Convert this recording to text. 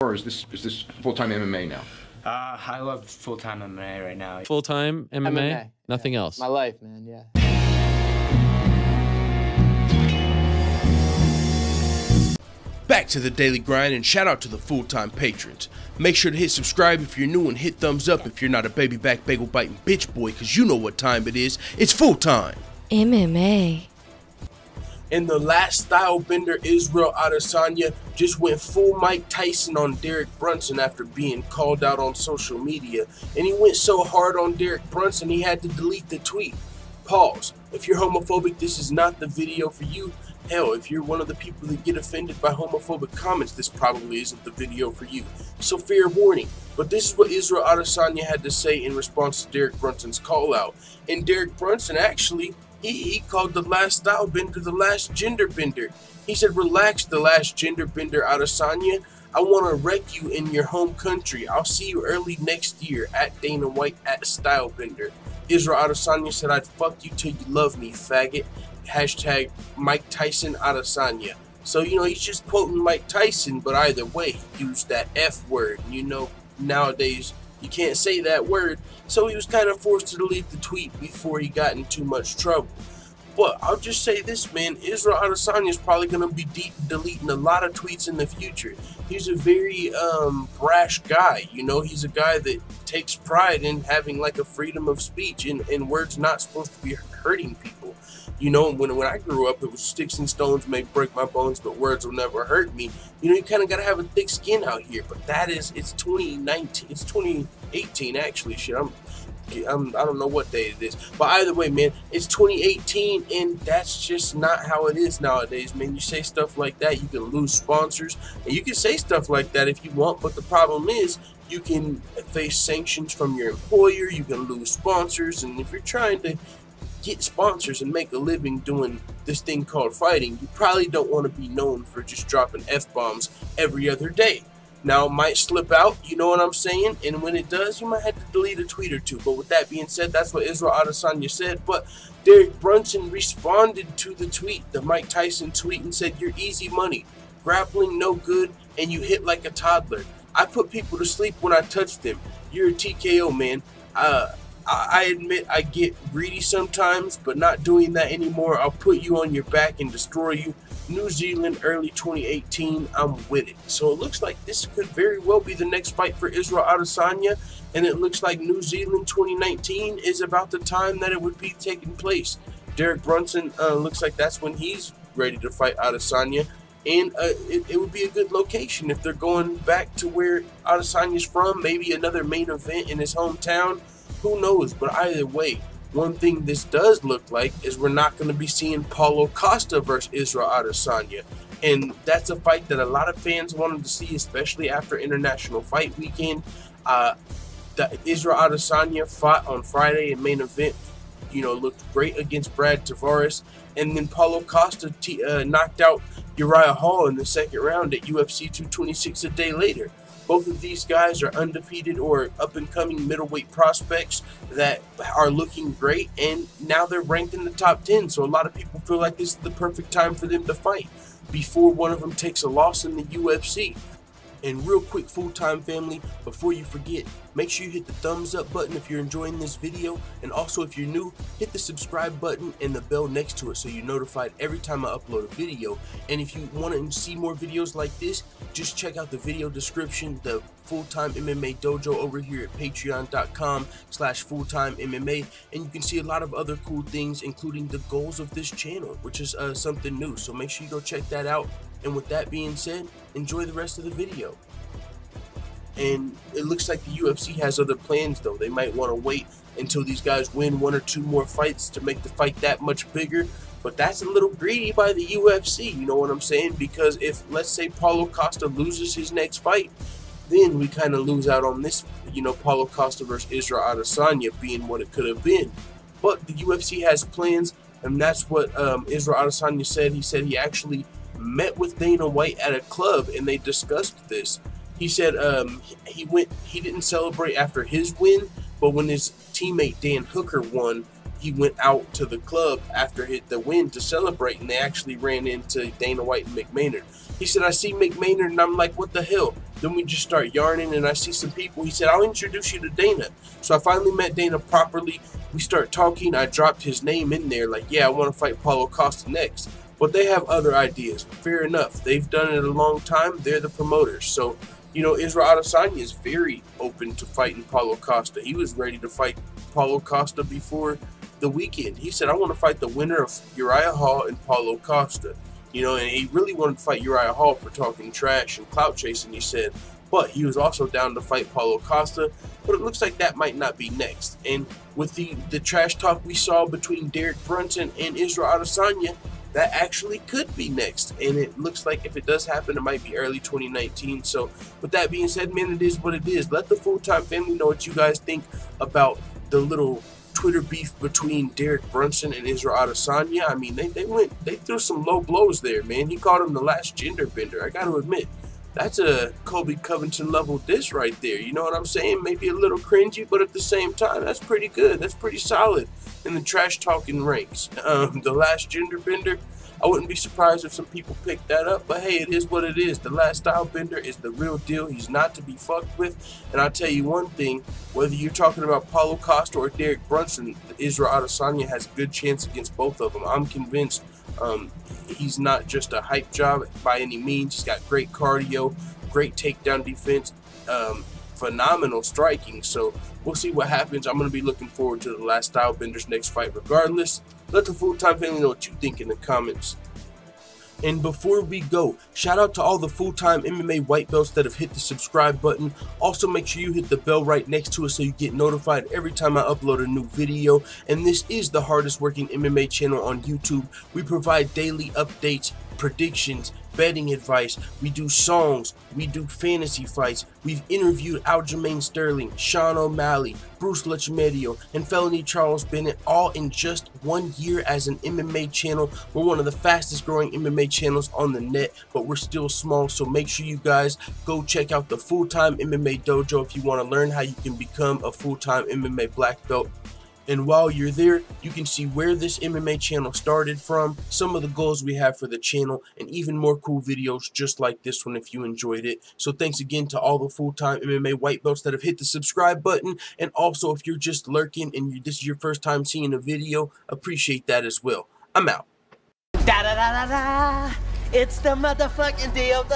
Or is this full-time MMA now? I love full-time MMA right now. Full-time MMA? Nothing else? My life, man, yeah. Back to the daily grind, and shout out to the full-time patrons. Make sure to hit subscribe if you're new and hit thumbs up if you're not a baby back bagel biting bitch boy, cause you know what time it is. It's full-time MMA. And the last style bender, Israel Adesanya, just went full Mike Tyson on Derek Brunson after being called out on social media. And he went so hard on Derek Brunson, he had to delete the tweet. Pause. If you're homophobic, this is not the video for you. Hell, if you're one of the people that get offended by homophobic comments, this probably isn't the video for you. So fair warning. But this is what Israel Adesanya had to say in response to Derek Brunson's call out. And Derek Brunson actually, he called the last style bender the last gender bender. He said, relax, the last gender bender, Adesanya. I want to wreck you in your home country. I'll see you early next year at Dana White at Stylebender. Israel Adesanya said, I'd fuck you till you love me, faggot. Hashtag Mike Tyson Adesanya. So, you know, he's just quoting Mike Tyson, but either way, he used that F word. You know, nowadays, you can't say that word. So he was kind of forced to delete the tweet before he got in too much trouble. But I'll just say this, man, Israel Adesanya is probably going to be deleting a lot of tweets in the future. He's a very brash guy, you know. He's a guy that takes pride in having like a freedom of speech and words not supposed to be hurting people. You know, when I grew up, it was sticks and stones may break my bones, but words will never hurt me. You know, you kind of got to have a thick skin out here. But that is, it's 2019, it's 2018 actually. Shit, I don't know what day it is, but either way, man, it's 2018, and that's just not how it is nowadays, man. You say stuff like that, you can lose sponsors, and you can say stuff like that if you want, but the problem is you can face sanctions from your employer, you can lose sponsors, and if you're trying to get sponsors and make a living doing this thing called fighting, you probably don't want to be known for just dropping F-bombs every other day. Now, it might slip out, you know what I'm saying? And when it does, you might have to delete a tweet or two. But with that being said, that's what Israel Adesanya said. But Derek Brunson responded to the tweet, the Mike Tyson tweet, and said, you're easy money. Grappling no good, and you hit like a toddler. I put people to sleep when I touch them. You're a TKO, man. I admit I get greedy sometimes, but not doing that anymore. I'll put you on your back and destroy you. New Zealand, early 2018, I'm with it. So it looks like this could very well be the next fight for Israel Adesanya, and it looks like New Zealand 2019 is about the time that it would be taking place. Derek Brunson looks like that's when he's ready to fight Adesanya, and it would be a good location if they're going back to where Adesanya's from, maybe another main event in his hometown. Who knows? But either way, one thing this does look like is we're not going to be seeing Paulo Costa versus Israel Adesanya. And that's a fight that a lot of fans wanted to see, especially after International Fight Weekend. Israel Adesanya fought on Friday in main event, you know, looked great against Brad Tavares. And then Paulo Costa knocked out Uriah Hall in the second round at UFC 226 a day later. Both of these guys are undefeated or up-and-coming middleweight prospects that are looking great, and now they're ranked in the top 10, so a lot of people feel like this is the perfect time for them to fight before one of them takes a loss in the UFC. And real quick, full-time family, before you forget, make sure you hit the thumbs up button if you're enjoying this video, and also if you're new, hit the subscribe button and the bell next to it so you're notified every time I upload a video. And if you want to see more videos like this, just check out the video description, the Full-Time MMA Dojo over here at patreon.com/fulltimemma, and you can see a lot of other cool things, including the goals of this channel, which is something new, so make sure you go check that out. And with that being said, enjoy the rest of the video. And it looks like the UFC has other plans, though. They might want to wait until these guys win one or two more fights to make the fight that much bigger. But that's a little greedy by the UFC, you know what I'm saying? Because if, let's say, Paulo Costa loses his next fight, then we kind of lose out on this, you know, Paulo Costa versus Israel Adesanya being what it could have been. But the UFC has plans, and that's what Israel Adesanya said. He said he actually met with Dana White at a club, and they discussed this. He said he didn't celebrate after his win, but when his teammate Dan Hooker won, he went out to the club after the win to celebrate, and they actually ran into Dana White and McMahon. He said, I see McMahon, and I'm like, what the hell? Then we just start yarning, and I see some people. He said, I'll introduce you to Dana. So I finally met Dana properly. We start talking. I dropped his name in there, like, yeah, I want to fight Paulo Costa next. But they have other ideas. Fair enough. They've done it a long time. They're the promoters. So, you know, Israel Adesanya is very open to fighting Paulo Costa. He was ready to fight Paulo Costa before the weekend. He said, I want to fight the winner of Uriah Hall and Paulo Costa. You know, and he really wanted to fight Uriah Hall for talking trash and clout chasing, he said. But he was also down to fight Paulo Costa. But it looks like that might not be next. And with the trash talk we saw between Derek Brunson and Israel Adesanya, that actually could be next. And it looks like if it does happen, it might be early 2019. So with that being said, man, it is what it is. Let the full-time family know what you guys think about the little Twitter beef between Derek Brunson and Israel Adesanya. I mean, they threw some low blows there, man. He called him the last gender bender. I got to admit, that's a Kobe Covington level diss right there. You know what I'm saying? Maybe a little cringy, but at the same time, that's pretty good. That's pretty solid in the trash talking ranks. The last gender bender, I wouldn't be surprised if some people picked that up, but hey, it is what it is. The last style bender is the real deal. He's not to be fucked with. And I'll tell you one thing, whether you're talking about Paulo Costa or Derek Brunson, Israel Adesanya has a good chance against both of them. I'm convinced he's not just a hype job by any means. He's got great cardio, great takedown defense, phenomenal striking. So we'll see what happens. I'm going to be looking forward to the last style bender's next fight regardless. Let the full-time family know what you think in the comments. And before we go, shout out to all the full-time MMA white belts that have hit the subscribe button. Also, make sure you hit the bell right next to it so you get notified every time I upload a new video. And this is the hardest working MMA channel on YouTube. We provide daily updates, predictions, betting advice, we do songs, we do fantasy fights. We've interviewed Aljamain Sterling, Sean O'Malley, Bruce Lachmedio, and Felony Charles Bennett, all in just 1 year as an MMA channel. We're one of the fastest growing MMA channels on the net, but we're still small, so make sure you guys go check out the Full-Time MMA Dojo if you want to learn how you can become a full-time MMA black belt. And while you're there, you can see where this MMA channel started from, some of the goals we have for the channel, and even more cool videos just like this one if you enjoyed it. So thanks again to all the full-time MMA white belts that have hit the subscribe button. And also, if you're just lurking and this is your first time seeing a video, appreciate that as well. I'm out. Da da da da da. It's the motherfucking DOG.